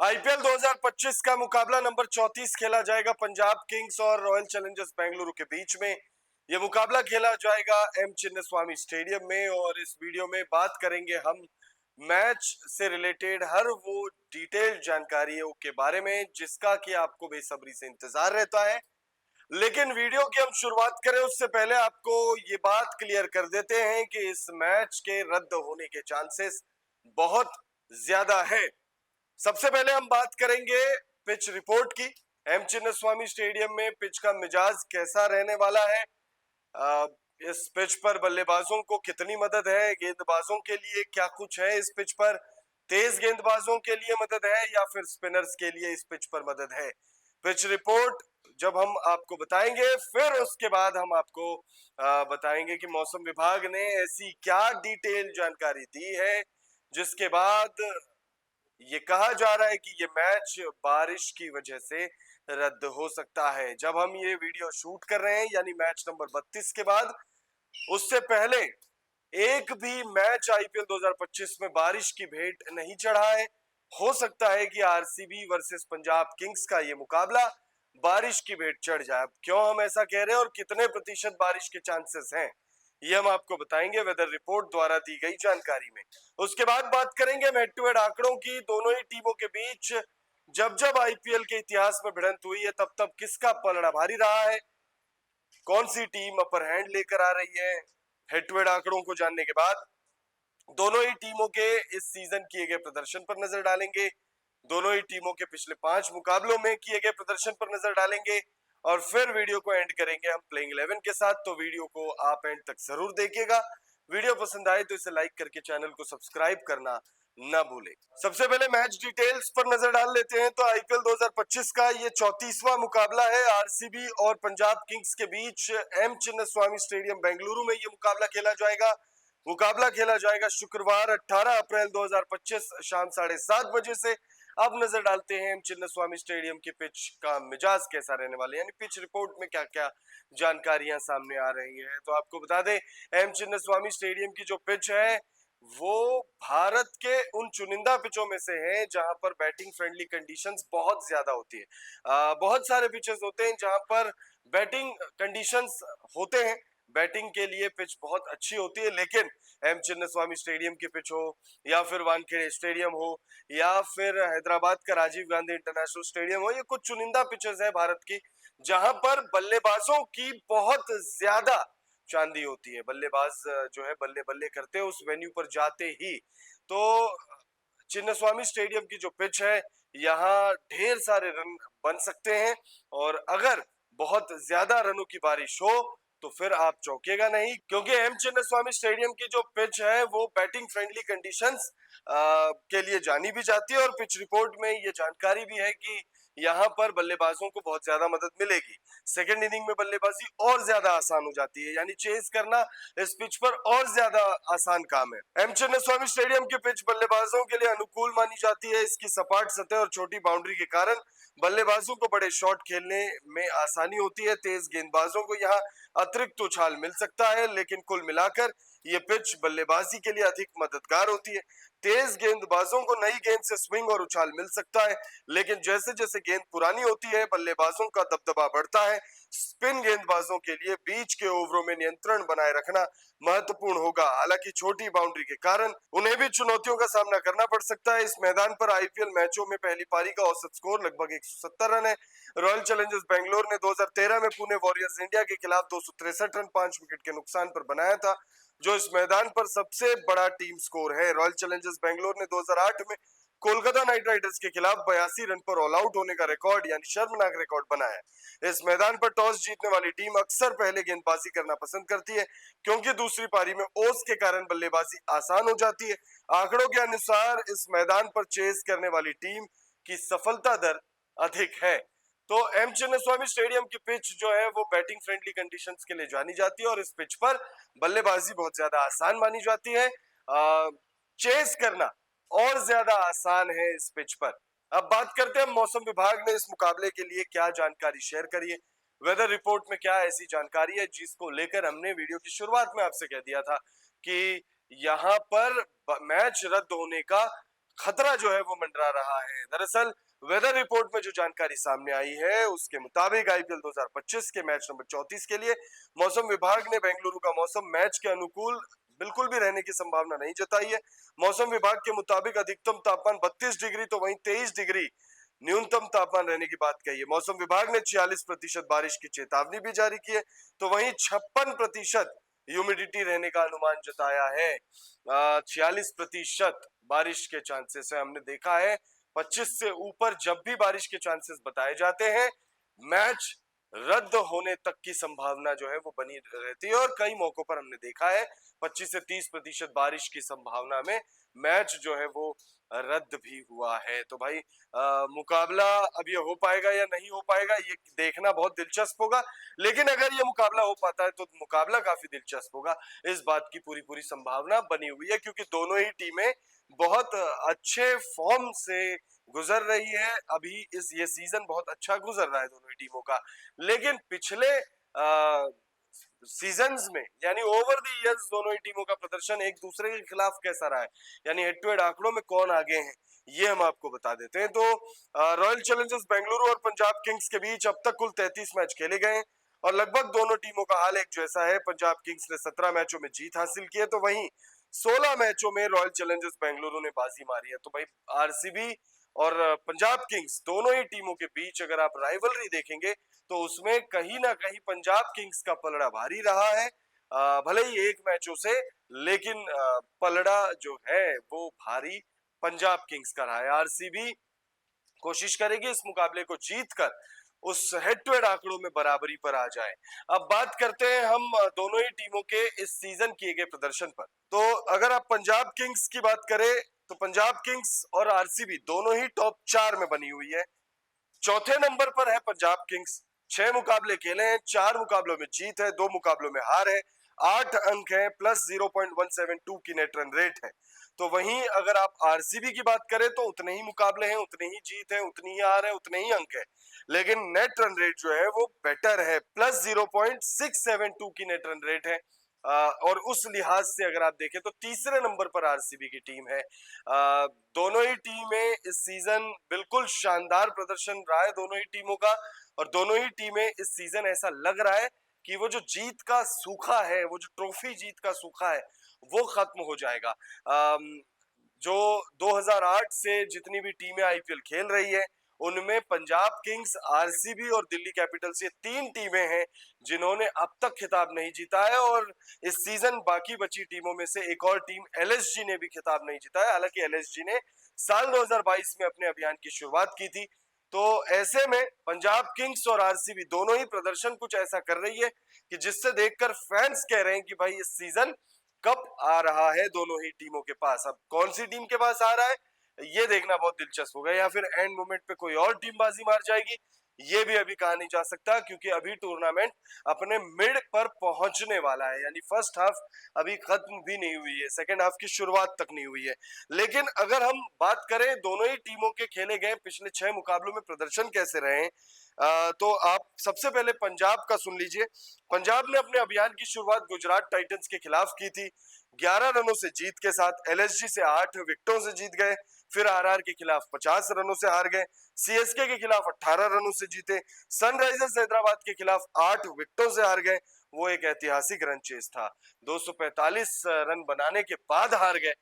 IPL 2025 का मुकाबला number 34 खेला जाएगा पंजाब किंग्स और रॉयल चैलेंजर्स बेंगलुरु के बीच में। यह मुकाबला खेला जाएगा एम चिन्नास्वामी स्टेडियम में और इस वीडियो में बात करेंगे हम मैच से रिलेटेड हर वो डिटेल जानकारियों के बारे में जिसका कि आपको बेसब्री से इंतजार रहता है। लेकिन वीडियो की हम शुरुआत करें उससे पहले आपको ये बात क्लियर कर देते हैं कि इस मैच के रद्द होने के चांसेस बहुत ज्यादा है। सबसे पहले हम बात करेंगे पिच रिपोर्ट की। एम चिन्नास्वामी स्टेडियम में पिच का मिजाज कैसा रहने वाला है, इस पिच पर बल्लेबाजों को कितनी मदद है, गेंदबाजों के लिए क्या कुछ है इस पिच पर, तेज गेंदबाजों के लिए मदद है या फिर स्पिनर्स के लिए इस पिच पर मदद है। पिच रिपोर्ट जब हम आपको बताएंगे फिर उसके बाद हम आपको बताएंगे कि मौसम विभाग ने ऐसी क्या डिटेल जानकारी दी है जिसके बाद ये कहा जा रहा है कि ये मैच बारिश की वजह से रद्द हो सकता है। जब हम ये वीडियो शूट कर रहे हैं यानी मैच नंबर 32 के बाद, उससे पहले एक भी मैच आईपीएल 2025 में बारिश की भेंट नहीं चढ़ा है। हो सकता है कि आरसीबी वर्सेस पंजाब किंग्स का ये मुकाबला बारिश की भेंट चढ़ जाए। अब क्यों हम ऐसा कह रहे हैं और कितने प्रतिशत बारिश के चांसेस हैं, ये हम आपको बताएंगे वेदर रिपोर्ट द्वारा दी गई जानकारी में। उसके बाद बात करेंगे हेड टू हेड आंकड़ों की। दोनों ही टीमों के बीच जब जब आईपीएल के इतिहास में भिड़ंत हुई है तब तब किसका पलड़ा भारी रहा है, कौन सी टीम अपर हैंड लेकर आ रही है। हेड टू हेड आंकड़ों को जानने के बाद दोनों ही टीमों के इस सीजन किए गए प्रदर्शन पर नजर डालेंगे, दोनों ही टीमों के पिछले 5 मुकाबलों में किए गए प्रदर्शन पर नजर डालेंगे और फिर वीडियो को एंड करेंगे हम प्लेइंग 11 के साथ। तो वीडियो को आप एंड तक जरूर देखिएगा। वीडियो पसंद आए तो इसे लाइक करके चैनल को सब्सक्राइब करना ना भूले। सबसे पहले मैच डिटेल्स पर नजर डाल लेते हैं। तो आईपीएल 2025 का ये 34वां मुकाबला है आरसीबी और पंजाब किंग्स के बीच। एम चिन्नास्वामी स्टेडियम बेंगलुरु में ये मुकाबला खेला जाएगा। मुकाबला खेला जाएगा शुक्रवार 18 अप्रैल 2025 शाम 7:30 बजे से। अब नजर डालते हैं एम चिन्नास्वामी स्टेडियम की पिच का मिजाज कैसा रहने वाला है, यानी पिच रिपोर्ट में क्या क्या जानकारियां सामने आ रही हैं। तो आपको बता दें एम चिन्नास्वामी स्टेडियम की जो पिच है वो भारत के उन चुनिंदा पिचों में से है जहां पर बैटिंग फ्रेंडली कंडीशंस बहुत ज्यादा होती है। बहुत सारे पिचेस होते हैं जहां पर बैटिंग कंडीशंस होते हैं, बैटिंग के लिए पिच बहुत अच्छी होती है, लेकिन एम चिन्नास्वामी स्टेडियम की पिच हो या फिर वानखेड़े स्टेडियम हो या फिर हैदराबाद का राजीव गांधी इंटरनेशनल स्टेडियम हो, ये कुछ चुनिंदा पिचेस है भारत की जहां पर बल्लेबाजों की बहुत ज्यादा चांदी होती है। बल्लेबाज जो है बल्ले बल्ले करते हैं उस वेन्यू पर जाते ही। तो चिन्नास्वामी स्टेडियम की जो पिच है यहाँ ढेर सारे रन बन सकते हैं और अगर बहुत ज्यादा रनों की बारिश हो तो फिर आप चौंकेगा नहीं, क्योंकि एम चिन्नास्वामी स्टेडियम की जो पिच है वो बैटिंग फ्रेंडली कंडीशंस के लिए जानी भी जाती है और पिच रिपोर्ट में ये जानकारी भी है कि यहाँ पर बल्लेबाजों को बहुत ज्यादा मदद मिलेगी। सेकेंड इनिंग में बल्लेबाजी और ज्यादा आसान हो जाती है, यानी चेज करना इस पिच पर और ज्यादा आसान काम है। एम चिन्नास्वामी स्टेडियम की पिच बल्लेबाजों के लिए अनुकूल मानी जाती है। इसकी सपाट सतह और छोटी बाउंड्री के कारण बल्लेबाजों को बड़े शॉट खेलने में आसानी होती है। तेज गेंदबाजों को यहाँ अतिरिक्त उछाल मिल सकता है, लेकिन कुल मिलाकर ये पिच बल्लेबाजी के लिए अधिक मददगार होती है। तेज गेंदबाजों को नई गेंद से स्विंग और उछाल मिल सकता है, लेकिन जैसे जैसे गेंद पुरानी होती है बल्लेबाजों का दबदबा बढ़ता है। स्पिन गेंदबाजों के लिए बीच के ओवरों में नियंत्रण बनाए रखना महत्वपूर्ण होगा। हालांकि छोटी बाउंड्री के कारण उन्हें भी चुनौतियों का सामना करना पड़ सकता है। इस मैदान पर आईपीएल मैचों में पहली पारी का औसत स्कोर लगभग 170 रन है। रॉयल चैलेंजर्स बेंगलोर ने 2013 में पुणे वॉरियर्स इंडिया के खिलाफ 263 रन 5 विकेट के नुकसान पर बनाया था, जो इस मैदान पर सबसे बड़ा टीम स्कोर है। रॉयल चैलेंजर्स बेंगलोर ने 2008 में कोलकाता नाइट राइडर्स के खिलाफ 82 रन पर ऑल आउट होने का रिकॉर्ड यानी शर्मनाक रिकॉर्ड बनाया है। इस मैदान पर टॉस जीतने वाली टीम अक्सर पहले गेंदबाजी करना पसंद करती है, क्योंकि दूसरी पारी में ओस के कारण बल्लेबाजी आसान हो जाती है। आंकड़ों के अनुसार इस मैदान पर चेज करने वाली टीम की सफलता दर अधिक है। तो एम चिन्नास्वामी स्टेडियम की पिच जो है वो बैटिंग फ्रेंडली कंडीशंस के लिए जानी जाती है और इस पिच पर बल्लेबाजी बहुत ज्यादा आसान मानी जाती है। चेस करना और ज्यादा आसान है इस पिच पर। अब बात करते हैं मौसम विभाग ने इस मुकाबले के लिए क्या जानकारी शेयर करी है। वेदर रिपोर्ट में क्या ऐसी जानकारी है जिसको लेकर हमने वीडियो की शुरुआत में आपसे कह दिया था कि यहाँ पर मैच रद्द होने का खतरा जो है वो मंडरा रहा है। दरअसल वेदर रिपोर्ट में जो जानकारी सामने आई है उसके मुताबिक आईपीएल 2025 के मैच नंबर 34 के लिए मौसम विभाग ने बेंगलुरु का मौसम मैच के अनुकूल बिल्कुल भी रहने की संभावना नहीं जताई है। मौसम विभाग के मुताबिक अधिकतम तापमान 32 डिग्री तो वहीं 23 डिग्री न्यूनतम तापमान रहने की बात कही है। मौसम विभाग ने 46% बारिश की चेतावनी भी जारी की है, तो वहीं 56% ह्यूमिडिटी रहने का अनुमान जताया है। 46% बारिश के चांसेस है। हमने देखा है 25 से ऊपर जब भी बारिश के चांसेस बताए जाते हैं, मैच रद्द होने तक की संभावना जो है वो बनी रहती है, और कई मौकों पर हमने देखा है 25 से 30% बारिश की संभावना में मैच जो है वो रद्द भी हुआ है। तो भाई मुकाबला अब ये हो पाएगा या नहीं हो पाएगा ये देखना बहुत दिलचस्प होगा, लेकिन अगर ये मुकाबला हो पाता है तो मुकाबला काफी दिलचस्प होगा, इस बात की पूरी पूरी संभावना बनी हुई है, क्योंकि दोनों ही टीमें बहुत अच्छे फॉर्म से गुजर रही है। अभी ये सीजन बहुत अच्छा गुजर रहा है दोनों ही टीमों का, लेकिन पिछले सीजन्स में यानी ओवर द इयर्स दोनों ही टीमों का प्रदर्शन एक दूसरे के खिलाफ कैसा रहा है, यानी हेड टू हेड आंकड़ों में कौन आगे हैं, ये हम आपको बता देते हैं। तो रॉयल चैलेंजर्स बेंगलुरु और पंजाब किंग्स के बीच अब तक कुल 33 मैच खेले गए हैं, और लगभग दोनों टीमों का हाल एक जैसा है। पंजाब किंग्स ने 17 मैचों में जीत हासिल की है, तो वहीं 16 मैचों में रॉयल चैलेंजर्स बेंगलुरु ने बाजी मारी है। तो भाई आरसीबी और पंजाब किंग्स दोनों ही टीमों के बीच अगर आप राइवलरी देखेंगे तो उसमें कहीं ना कहीं पंजाब किंग्स का पलड़ा भारी रहा है, भले ही एक मैचों से, लेकिन पलड़ा जो है वो भारी पंजाब किंग्स का रहा है। आरसीबी कोशिश करेगी इस मुकाबले को जीतकर उस हेड टू हेड आंकड़ों में बराबरी पर आ जाए। अब बात करते हैं हम दोनों ही टीमों के इस सीजन किए गए प्रदर्शन पर। तो अगर आप पंजाब किंग्स की बात करें तो पंजाब किंग्स और आरसीबी दोनों ही टॉप 4 में बनी हुई है। चौथे नंबर पर है पंजाब किंग्स, 6 मुकाबले खेले हैं, 4 मुकाबलों में जीत है, 2 मुकाबलों में हार है, 8 अंक है, प्लस 0.172 की नेट रन रेट है। तो वहीं अगर आप आरसीबी की बात करें तो उतने ही मुकाबले हैं, उतनी ही जीत है, उतनी ही हार है, उतने ही अंक है, लेकिन नेट रन रेट जो है वो बेटर है, प्लस 0.672 की नेट रन रेट है। और उस लिहाज से अगर आप देखें तो तीसरे नंबर पर आरसीबी की टीम है। दोनों ही टीमें इस सीजन बिल्कुल शानदार प्रदर्शन रहा है दोनों ही टीमों का, और दोनों ही टीमें इस सीजन ऐसा लग रहा है कि वो जो जीत का सूखा है, वो जो ट्रॉफी जीत का सूखा है वो खत्म हो जाएगा। जो 2008 से जितनी भी टीमें आईपीएल खेल रही है उनमें पंजाब किंग्स, आरसीबी और दिल्ली कैपिटल्स ये 3 टीमें हैं जिन्होंने अब तक खिताब नहीं जीता है, और इस सीजन बाकी बची टीमों में से एक और टीम एलएसजी ने भी खिताब नहीं जीता है। हालांकि एलएसजी ने साल 2022 में अपने अभियान की शुरुआत की थी। तो ऐसे में पंजाब किंग्स और आरसीबी दोनों ही प्रदर्शन कुछ ऐसा कर रही है कि जिससे देखकर फैंस कह रहे हैं कि भाई इस सीजन कब आ रहा है दोनों ही टीमों के पास। अब कौन सी टीम के पास आ रहा है ये देखना बहुत दिलचस्प होगा, या फिर एंड मोमेंट पे कोई और टीम बाजी मार जाएगी, ये भी अभी कहा नहीं जा सकता, क्योंकि अभी टूर्नामेंट अपने मिड पर पहुंचने वाला है, यानी फर्स्ट हाफ अभी खत्म भी नहीं हुई है, सेकेंड हाफ की शुरुआत तक नहीं हुई है। लेकिन अगर हम बात करें दोनों ही टीमों के खेले गए पिछले 6 मुकाबलों में प्रदर्शन कैसे रहे, तो आप सबसे पहले पंजाब का सुन लीजिए। पंजाब ने अपने अभियान की शुरुआत गुजरात टाइटंस के खिलाफ की थी, 11 रनों से जीत के साथ, एलएसजी से 8 विकेटों से जीत गए, फिर आरआर के खिलाफ 50 रनों से हार गए, सीएसके के खिलाफ 18 रनों से जीते, सनराइजर्स हैदराबाद के खिलाफ 8 विकेटों से हार गए, वो एक ऐतिहासिक रन चेस था, 245 रन बनाने के बाद हार गए।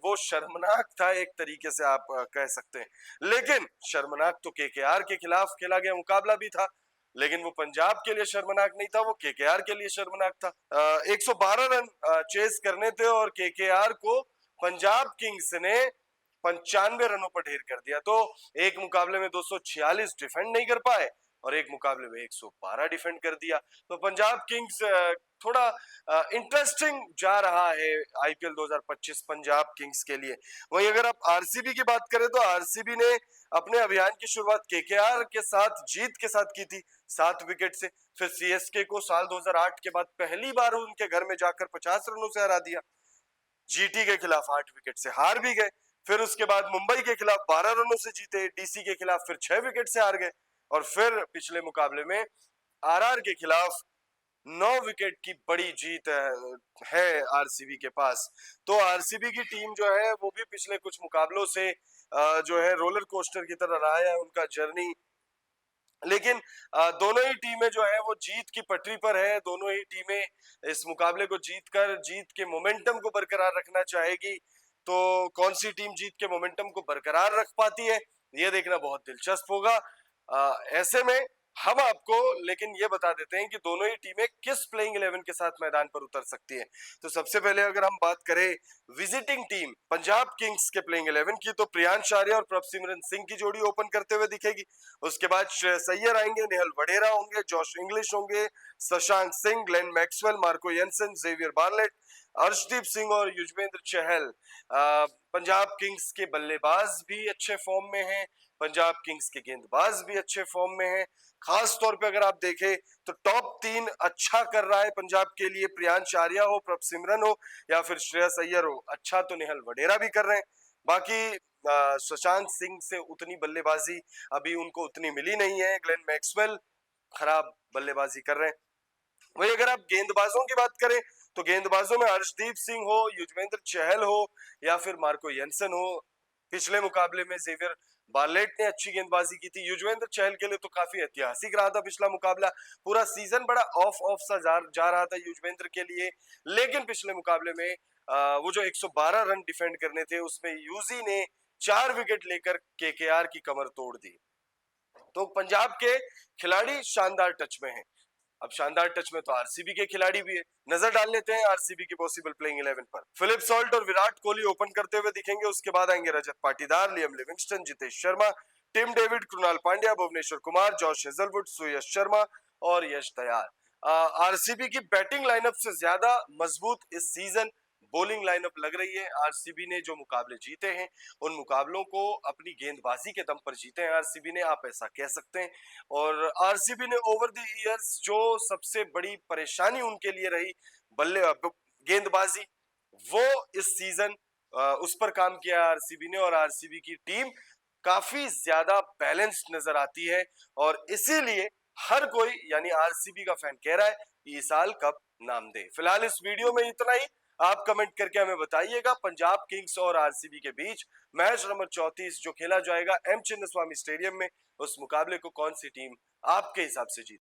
वो शर्मनाक था एक तरीके से आप कह सकते हैं, लेकिन शर्मनाक तो केकेआर के खिलाफ खेला गया मुकाबला भी था, लेकिन वो पंजाब के लिए शर्मनाक नहीं था, वो केकेआर के लिए शर्मनाक था। 112 रन चेस करने थे और केकेआर को पंजाब किंग्स ने 95 रनों पर ढेर कर दिया। तो एक मुकाबले में 246 डिफेंड नहीं कर पाए और एक मुकाबले में 112 डिफेंड कर दिया। तो पंजाब किंग्स थोड़ा इंटरेस्टिंग जा रहा है आईपीएल 2025 पंजाब किंग्स के लिए। वहीं अगर आप आरसीबी की बात करें तो आरसीबी ने अपने अभियान की शुरुआत केकेआर के साथ जीत के साथ की थी 7 विकेट से, फिर सीएसके को साल 2008 के बाद पहली बार उनके घर में जाकर 50 रनों से हरा दिया, जीटी के खिलाफ 8 विकेट से हार भी गए, फिर उसके बाद मुंबई के खिलाफ 12 रनों से जीते, डीसी के खिलाफ फिर 6 विकेट से हार गए, और फिर पिछले मुकाबले में आरआर के खिलाफ 9 विकेट की बड़ी जीत है आरसीबी के पास। तो आरसीबी की टीम जो है वो भी पिछले कुछ मुकाबलों से जो है रोलर कोस्टर की तरह रहा है उनका जर्नी। लेकिन दोनों ही टीमें जो है वो जीत की पटरी पर है। दोनों ही टीमें इस मुकाबले को जीत के मोमेंटम को बरकरार रखना चाहेगी। तो कौन सी टीम जीत के मोमेंटम को बरकरार रख पाती है, ये देखना बहुत दिलचस्प होगा। ऐसे में हम आपको लेकिन ये बता देते हैं कि दोनों ही टीमें किस प्लेइंग 11 के साथ मैदान पर उतर सकती है। तो सबसे पहले अगर हम बात करें विजिटिंग टीम पंजाब किंग्स के प्लेइंग 11 की, तो प्रियांश आर्या और प्रभसिमरन सिंह की जोड़ी ओपन करते हुए दिखेगी। उसके बाद श्रेयस अय्यर आएंगे, नेहल वडेरा होंगे, जॉश इंग्लिश होंगे, Shashank Singh, Glenn Maxwell, Marco Jansen, Xavier Bartlett, Arshdeep Singh और युजवेंद्र चहल। पंजाब किंग्स के बल्लेबाज भी अच्छे फॉर्म में हैं, पंजाब किंग्स के गेंदबाज भी अच्छे फॉर्म में हैं। खास तौर पे अगर आप देखें तो टॉप 3 अच्छा कर रहा है पंजाब के लिए, प्रियांश आर्या हो, प्रभसिमरन हो या फिर श्रेयस अय्यर हो। अच्छा तो नेहल वडेरा भी कर रहे हैं। बाकी शशांक सिंह से उतनी बल्लेबाजी अभी उनको उतनी मिली नहीं है। ग्लेन मैक्सवेल खराब बल्लेबाजी कर रहे हैं। वही अगर आप गेंदबाजों की बात करें तो गेंदबाजों में अर्शदीप सिंह हो, युजवेंद्र चहल हो या फिर मार्को येंसन हो। पिछले मुकाबले में जेवियर बार्लेट ने अच्छी गेंदबाजी की थी। युजवेंद्र चहल के लिए तो काफी ऐतिहासिक रहा था पिछला मुकाबला। पूरा सीजन बड़ा ऑफ सा जा रहा था युजवेंद्र के लिए, लेकिन पिछले मुकाबले में वो जो 112 रन डिफेंड करने थे उसमें यूजी ने 4 विकेट लेकर केकेआर की कमर तोड़ दी। तो पंजाब के खिलाड़ी शानदार टच में हैं। अब शानदार टच में तो आरसीबी के खिलाड़ी भी है। नजर डाल लेते हैं आरसीबी की पॉसिबल प्लेइंग 11 पर। फिलिप सॉल्ट और विराट कोहली ओपन करते हुए दिखेंगे। उसके बाद आएंगे Rajat Patidar, Liam Livingstone, Jitesh Sharma, Tim David, Krunal Pandya, Bhuvneshwar Kumar, Josh Hazlewood, Suyash Sharma और यश दयाल। आरसीबी की बैटिंग लाइनअप से ज्यादा मजबूत इस सीजन बॉलिंग लाइनअप लग रही है। आरसीबी ने जो मुकाबले जीते हैं उन मुकाबलों को अपनी गेंदबाजी के दम पर जीते हैं आरसीबी ने, आप ऐसा कह सकते हैं। और आरसीबी ने ओवर द इयर्स जो सबसे बड़ी परेशानी उनके लिए रही बल्ले गेंदबाजी, वो इस सीजन उस पर काम किया आरसीबी ने। और आरसीबी की टीम काफी ज्यादा बैलेंस्ड नजर आती है और इसीलिए हर कोई यानी आरसीबी का फैन कह रहा है कि इस साल कप नाम दे। फिलहाल इस वीडियो में इतना ही। आप कमेंट करके हमें बताइएगा पंजाब किंग्स और आरसीबी के बीच मैच नंबर 34 जो खेला जाएगा एम चिन्नास्वामी स्टेडियम में, उस मुकाबले को कौन सी टीम आपके हिसाब से जीत